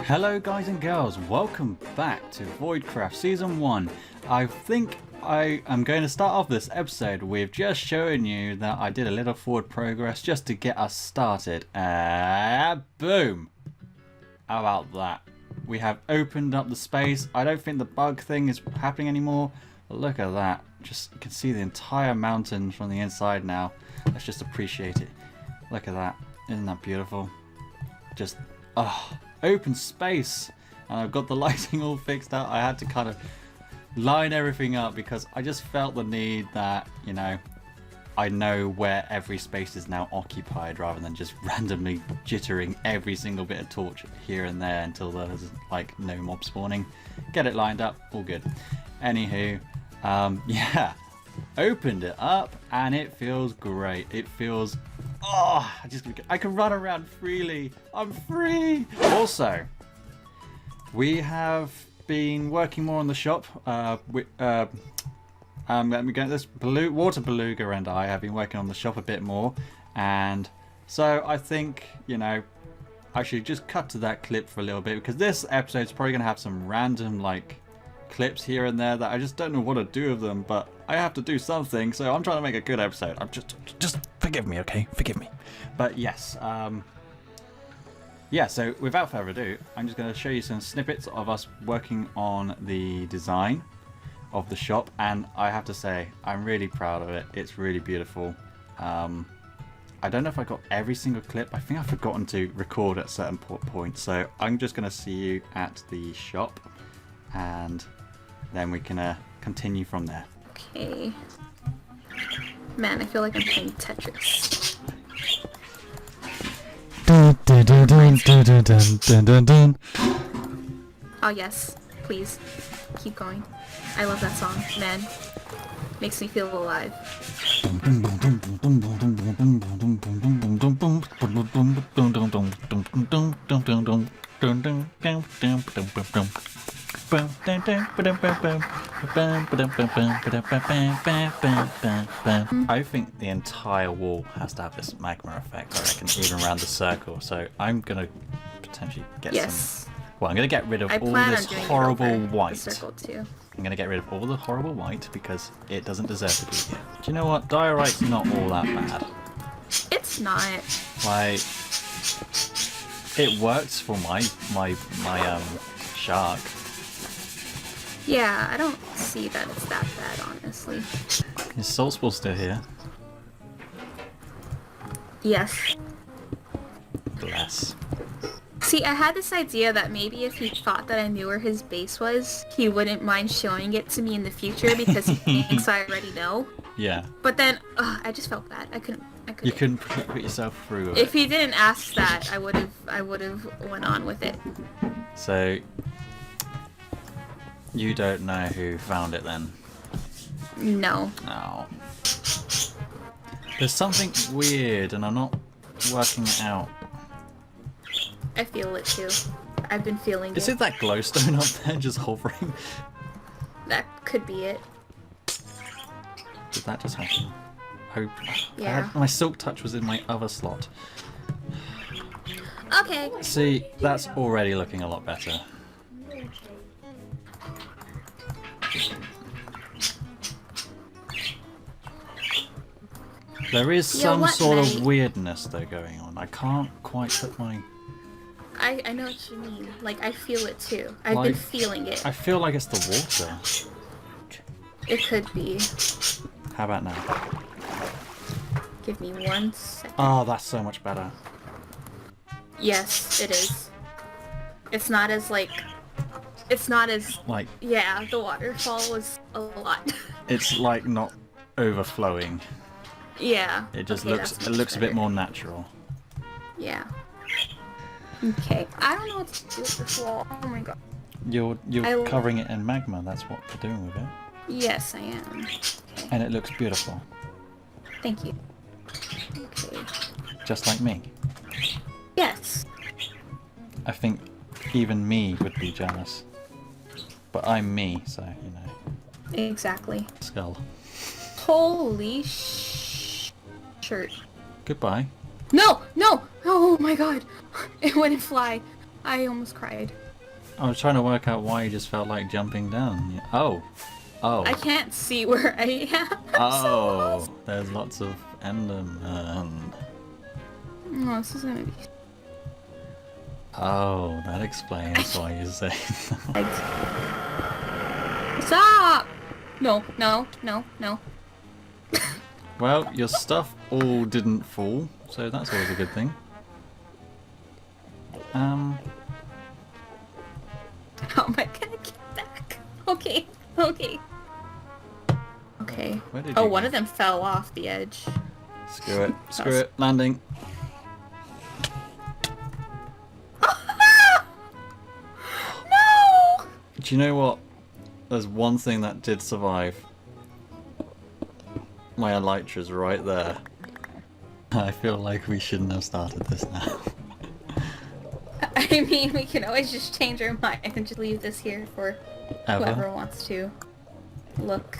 Hello guys and girls, welcome back to Voidcraft Season 1. I think I am going to start off this episode with just showing you that I did a little forward progress just to get us started. Boom! How about that? We have opened up the space. I don't think the bug thing is happening anymore. But look at that. Just you can see the entire mountain from the inside now. Let's just appreciate it. Look at that. Isn't that beautiful? Just, open space. And I've got the lighting all fixed out. I had to kind of line everything up because I just felt the need that, you know, I know where every space is now occupied rather than just randomly jittering every single bit of torch here and there until there's like no mob spawning. Get it lined up, all good. Anywho, yeah, opened it up and it feels great. It feels, I can run around freely. I'm free. Also, we have been working more on the shop. Let me get this. WaterBaluga and I have been working on the shop a bit more, and so I think, you know, I should just cut to that clip for a little bit because this episode's probably going to have some random like clips here and there that I just don't know what to do with them, but I have to do something, so I'm trying to make a good episode. I'm just forgive me, okay? Forgive me. But yes, yeah, so without further ado, I'm just going to show you some snippets of us working on the design of the shop, and I have to say I'm really proud of it. It's really beautiful. I don't know if I got every single clip. I think I've forgotten to record at certain points, so I'm just going to see you at the shop and then we can continue from there. Okay. Man, I feel like I'm playing Tetris. Oh yes, please keep going. I love that song, man. Makes me feel alive. I think the entire wall has to have this magma effect, I reckon, even around the circle. So I'm gonna potentially get some. Well, I'm gonna get rid of all this horrible white. Circle too. I'm going to get rid of all the horrible white because it doesn't deserve to be here. Do you know what? Diorite's not all that bad. It's not. Like, it works for my shark. Yeah, I don't see that it's that bad, honestly. Is Saltspore still here? Yes. Bless. See, I had this idea that maybe if he thought that I knew where his base was, he wouldn't mind showing it to me in the future because he thinks I already know. Yeah. But then, I just felt bad. I couldn't. You couldn't put yourself through it. If he didn't ask that, I would have went on with it. So, you don't know who found it then? No. Oh. There's something weird, and I'm not working it out. I feel it too. I've been feeling it. Is it that glowstone up there just hovering? That could be it. Did that just happen? Oh, yeah. My silk touch was in my other slot. Okay. See, that's already looking a lot better. There is some sort of weirdness though going on. I can't quite put my... I know what you mean. Like, I feel it too. I've been feeling it. I feel like it's the water. It could be. How about now? Give me 1 second. Oh, that's so much better. Yes, it is. It's not as like... Yeah, the waterfall was a lot. It's like not overflowing. Yeah. It just looks a bit more natural. Yeah. Okay, I don't know what to do with this wall. Oh my god. You're covering it in magma, that's what you're doing with it. Yes, I am. Okay. And it looks beautiful. Thank you. Okay. Just like me. Yes. I think even me would be jealous. But I'm me, so, you know. Exactly. Skull. Holy shirt. Goodbye. No! No! Oh my god! It wouldn't fly. I almost cried. I was trying to work out why you just felt like jumping down. Oh. Oh. I can't see where I am. Oh, so there's lots of Endermen. Oh, this is gonna be... Oh, that explains why you say that. Stop! No, no, no, no. Well, your stuff all didn't fall, so that's always a good thing. How am I gonna get back? Okay, okay. Okay. Oh, one of them fell off the edge. Screw it. Screw it. Landing. No! Do you know what? There's one thing that did survive. My elytra's right there. I feel like we shouldn't have started this now. I mean, we can always just change our mind and just leave this here for whoever wants to look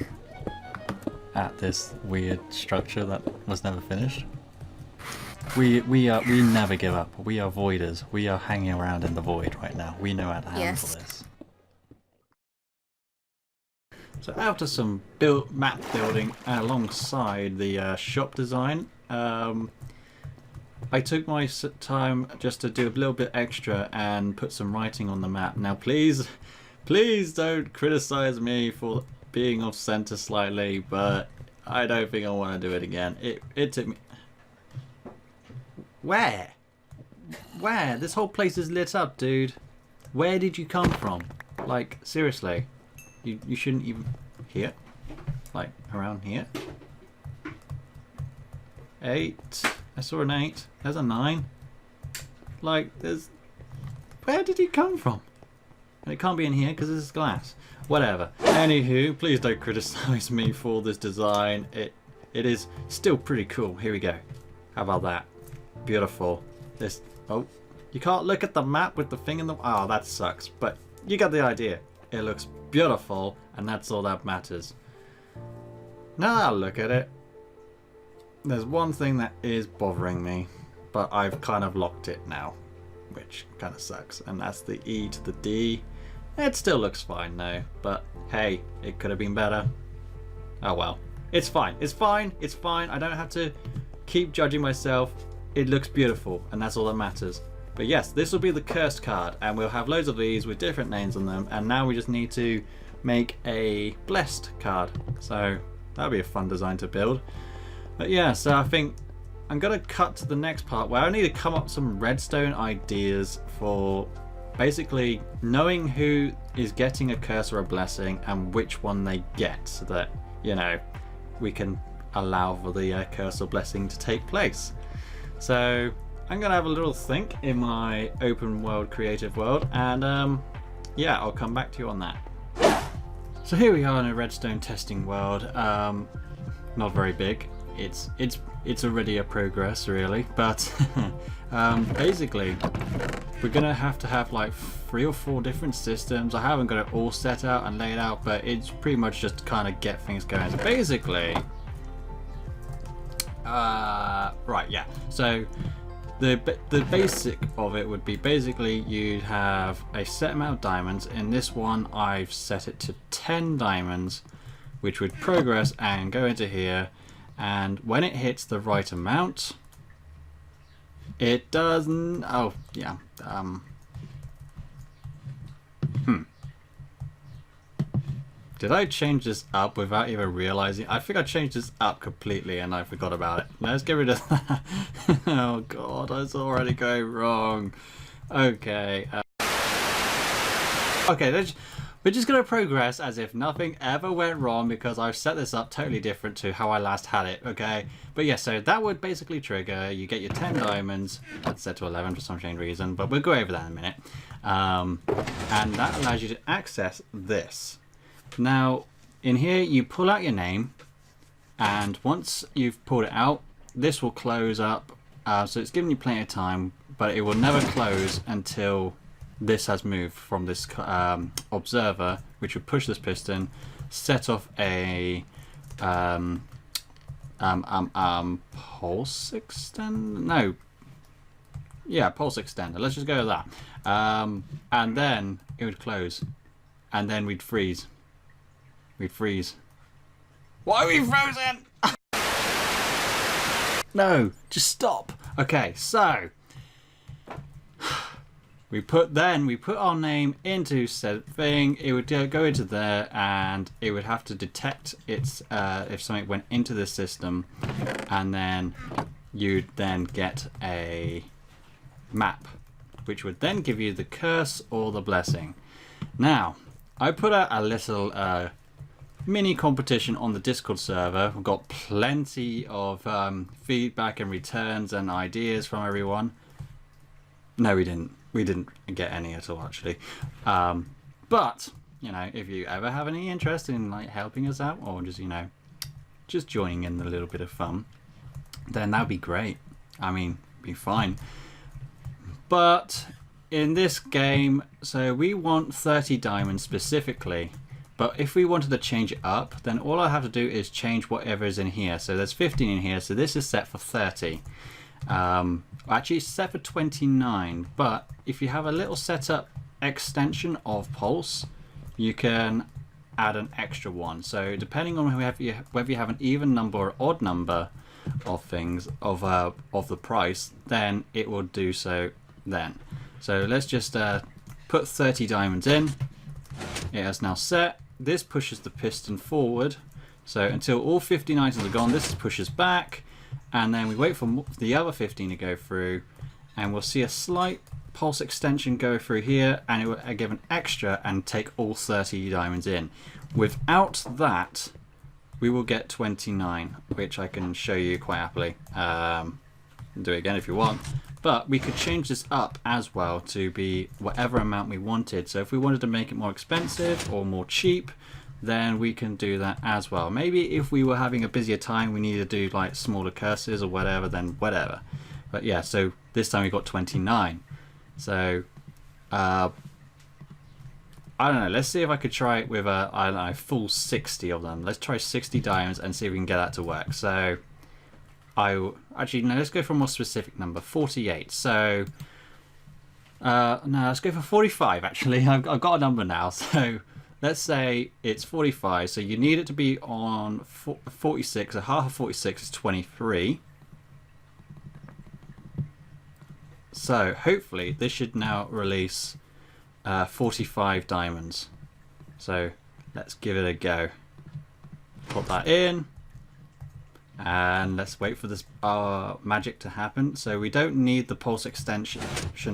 at this weird structure that was never finished. We never give up. We are voiders. We are hanging around in the void right now. We know how to handle this. So after some map building alongside the shop design, I took my time just to do a little bit extra and put some writing on the map. Now please don't criticize me for being off center slightly, but I don't think I want to do it again. It took me... Where? This whole place is lit up, dude. Where did you come from? Like, seriously. You shouldn't even... Here? Like, around here? 8. I saw an 8. There's a 9. Like, there's... Where did he come from? And it can't be in here because this is glass. Whatever. Anywho, please don't criticize me for this design. It is still pretty cool. Here we go. How about that? Beautiful. This... Oh. You can't look at the map with the thing in the... Oh, that sucks. But you got the idea. It looks beautiful, and that's all that matters. Now I'll look at it. There's one thing that is bothering me, but I've kind of locked it now, which kind of sucks, and that's the E to the D. It still looks fine though, but hey, it could have been better. Oh well. It's fine. It's fine. It's fine. I don't have to keep judging myself. It looks beautiful, and that's all that matters. But yes, this will be the cursed card, and we'll have loads of these with different names on them, and now we just need to make a blessed card. So that'll be a fun design to build. But yeah, so I think I'm going to cut to the next part where I need to come up with some redstone ideas for basically knowing who is getting a curse or a blessing and which one they get, so that, you know, we can allow for the curse or blessing to take place. So I'm going to have a little think in my open world creative world, and yeah, I'll come back to you on that. So here we are in a redstone testing world. Not very big. It's already a progress really, but basically we're gonna have to have like 3 or 4 different systems. I haven't got it all set out and laid out, but it's pretty much just to kind of get things going. So basically, right, yeah. So the basic of it would be basically you'd have a set amount of diamonds. In this one, I've set it to 10 diamonds, which would progress and go into here. And when it hits the right amount, it doesn't... Oh, yeah. Did I change this up without even realizing? I think I changed this up completely and I forgot about it. Let's get rid of that. Oh god, it's already going wrong. Okay. Okay, we're just going to progress as if nothing ever went wrong because I've set this up totally different to how I last had it, okay? But yeah, so that would basically trigger, you get your 10 diamonds, that's set to 11 for some strange reason, but we'll go over that in a minute. And that allows you to access this. Now, in here you pull out your name, and once you've pulled it out, this will close up, so it's giving you plenty of time, but it will never close until this has moved from this observer, which would push this piston, set off a pulse extend. No, Yeah, pulse extender. Let's just go with that. And then it would close. And then we'd freeze. We'd freeze. Why are we frozen? No, just stop. Okay, so we put our name into said thing. It would go into there, and it would have to detect its if something went into the system, and then you'd then get a map, which would then give you the curse or the blessing. Now, I put out a little mini competition on the Discord server. We've got plenty of feedback and returns and ideas from everyone. No, we didn't. We didn't get any at all, actually. But you know, if you ever have any interest in like helping us out, or just just joining in a little bit of fun, then that'd be great. I mean, be fine. But in this game, so we want 30 diamonds specifically. But if we wanted to change it up, then all I have to do is change whatever is in here. So there's 15 in here, so this is set for 30. Actually, it's set for 29. But if you have a little setup extension of Pulse, you can add an extra one. So depending on whether you have an even number or odd number of things of the price, then it will do so then. So let's just put 30 diamonds in. It has now set. This pushes the piston forward. So until all 15 items are gone, this pushes back, and then we wait for the other 15 to go through, and we'll see a slight pulse extension go through here, and it will give an extra and take all 30 diamonds in. Without that, we will get 29, which I can show you quite happily. Do it again if you want. But we could change this up as well to be whatever amount we wanted. So if we wanted to make it more expensive or more cheap, then we can do that as well. Maybe if we were having a busier time, we needed to do like smaller curses or whatever, then whatever. But yeah, so this time we got 29. So I don't know, let's see if I could try it with a, I don't know, full 60 of them. Let's try 60 diamonds and see if we can get that to work. So actually, no, let's go for a more specific number, 48. So no, let's go for 45 actually. I've got a number now. So let's say it's 45. So you need it to be on 46. So half of 46 is 23. So hopefully this should now release 45 diamonds. So let's give it a go. Put that in. And let's wait for this magic to happen. So we don't need the pulse extension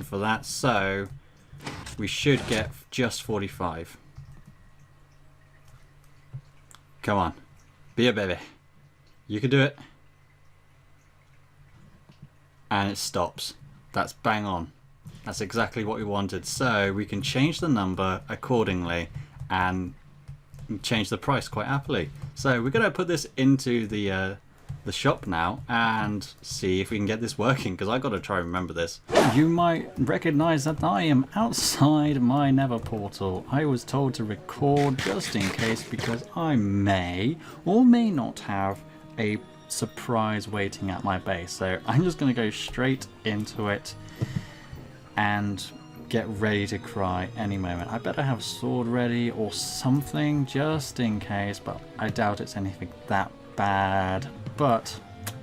for that. So we should get just 45. Come on. Be a baby. You can do it. And it stops. That's bang on. That's exactly what we wanted. So we can change the number accordingly and change the price quite happily. So we're going to put this into the shop now and see if we can get this working, because I've got to try and remember this. You might recognize that I am outside my nether portal. I was told to record just in case, because I may or may not have a surprise waiting at my base. So I'm just going to go straight into it and get ready to cry any moment. I better have a sword ready or something just in case, but I doubt it's anything that bad, but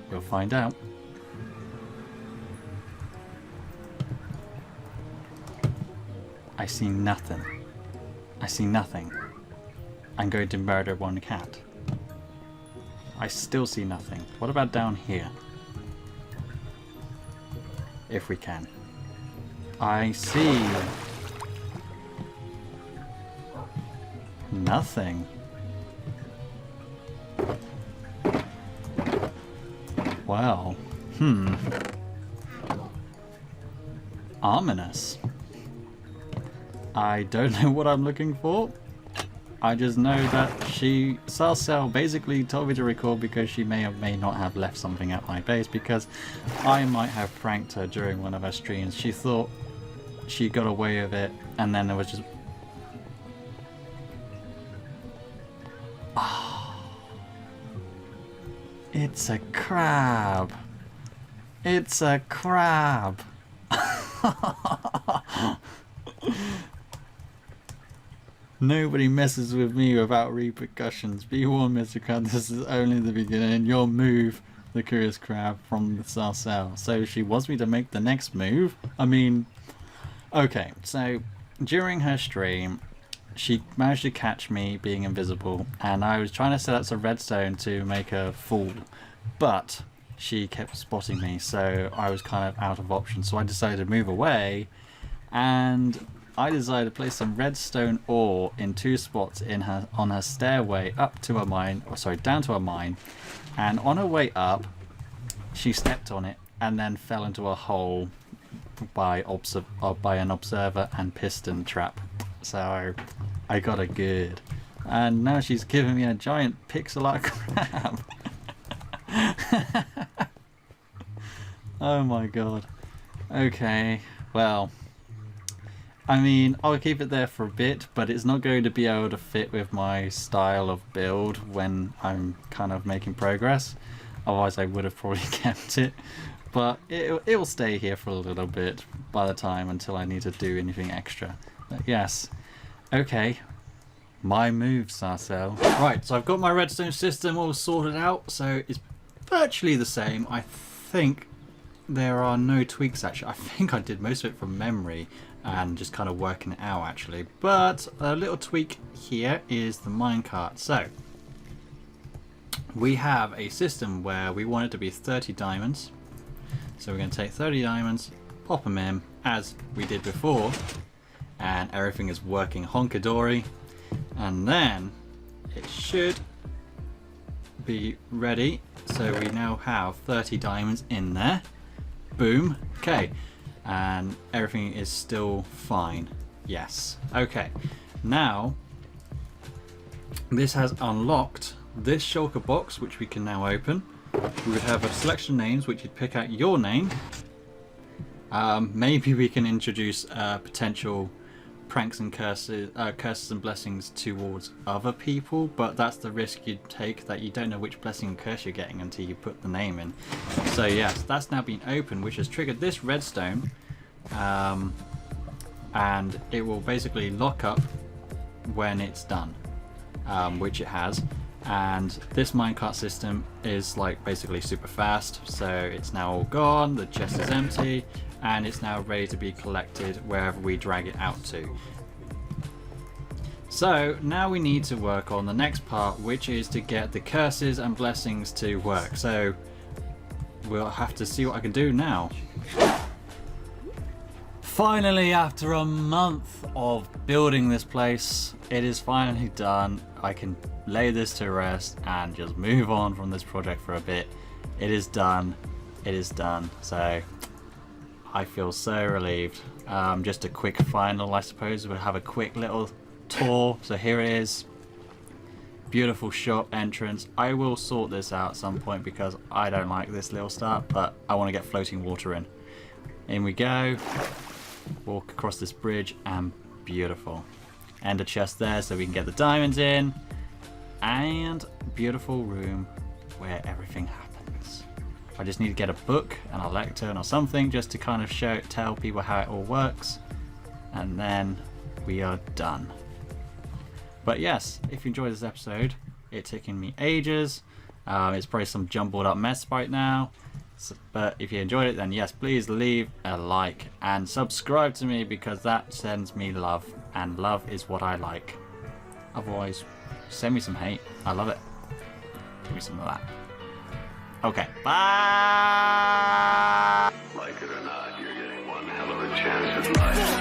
we'll find out. I see nothing. I see nothing. I'm going to murder one cat. I still see nothing. What about down here? If we can. I see nothing. Well, ominous. I don't know what I'm looking for. I just know that Sarcel basically told me to record because she may or may not have left something at my base, because I might have pranked her during one of her streams. She thought she got away with it, and then there was just... Oh. It's a crab. It's a crab. Nobody messes with me without repercussions. Be warned, Mr. Crab, this is only the beginning. Your move, the curious crab from the Sarcelle. So she wants me to make the next move? I mean, okay, so during her stream, she managed to catch me being invisible, and I was trying to set up some redstone to make her fall, but she kept spotting me, so I was kind of out of options. So I decided to move away, and I decided to place some redstone ore in 2 spots on her stairway up to her mine, or sorry, down to her mine, and on her way up, she stepped on it and then fell into a hole by an observer and piston trap. So I got her good, and now she's giving me a giant pixel art crab. Oh my god. Okay, well, I mean, I'll keep it there for a bit, but it's not going to be able to fit with my style of build when I'm kind of making progress. Otherwise I would have probably kept it, but it'll stay here for a little bit by the time until I need to do anything extra. But yes, okay, my move, Sarcelle. Right, so I've got my redstone system all sorted out, so it's virtually the same. I think there are no tweaks actually. I think I did most of it from memory and just kind of working it out actually. But a little tweak here is the minecart. So we have a system where we want it to be 30 diamonds. So we're going to take 30 diamonds, pop them in as we did before, and everything is working honky-dory. And then it should be ready. So we now have 30 diamonds in there. Boom. Okay. And everything is still fine. Yes. Okay. Now, this has unlocked this shulker box, which we can now open. We would have a selection of names, which you'd pick out your name. Maybe we can introduce potential pranks and curses and blessings towards other people, but that's the risk you'd take, that you don't know which blessing and curse you're getting until you put the name in. So yes, that's now been opened, which has triggered this redstone, and it will basically lock up when it's done, which it has. And this minecart system is like basically super fast, so it's now all gone, the chest is empty, and it's now ready to be collected wherever we drag it out to. So now we need to work on the next part, which is to get the curses and blessings to work. So we'll have to see what I can do now. Finally, after a month of building this place, it is finally done. I can lay this to rest and just move on from this project for a bit. It is done. It is done. So I feel so relieved. Just a quick final, I suppose. We'll have a quick little tour. So here it is. Beautiful shop entrance. I will sort this out at some point because I don't like this little start, but I want to get floating water in. In we go. Walk across this bridge and beautiful. Ender chest there so we can get the diamonds in. And beautiful room where everything happens. I just need to get a book and a lectern or something just to kind of tell people how it all works, and then we are done. But yes, if you enjoyed this episode, it's taking me ages. It's probably some jumbled up mess right now. But if you enjoyed it, then yes, please leave a like and subscribe to me, because that sends me love, and love is what I like. Otherwise, send me some hate. I love it. Give me some of that. Okay, bye! Like it or not, you're getting one hell of a chance at life.